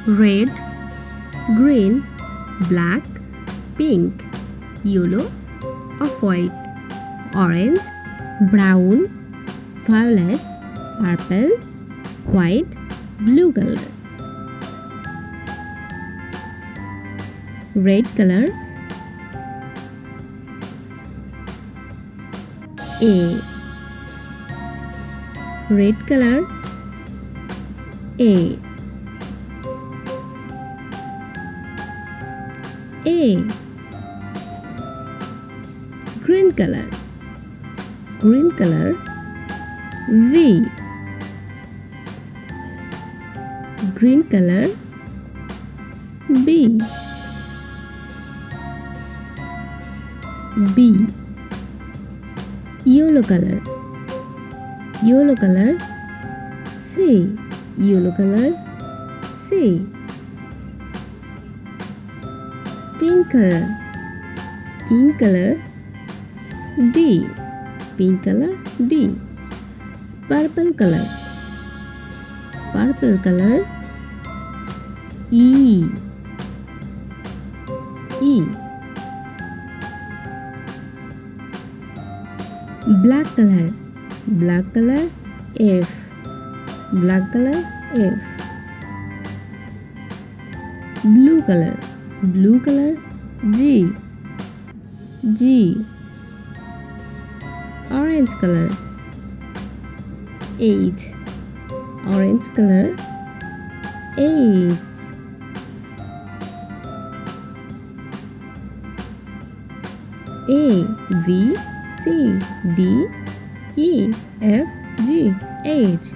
red, green, black, pink, yellow, off-white, orange, brown, violet, purple, white, blue color. Red color, A. Red color, A. A. Green color, green color, V. Green color, B. B. Yellow color, yellow color, C. Yellow color, C. Pink color, pink color, D. Pink color, D. Purple color, purple color, E. E. Black color, black color, F. Black color, F. Blue color, blue color, G. G. Orange color, H. Orange color, H. A, B, C, D, E, F, G, H.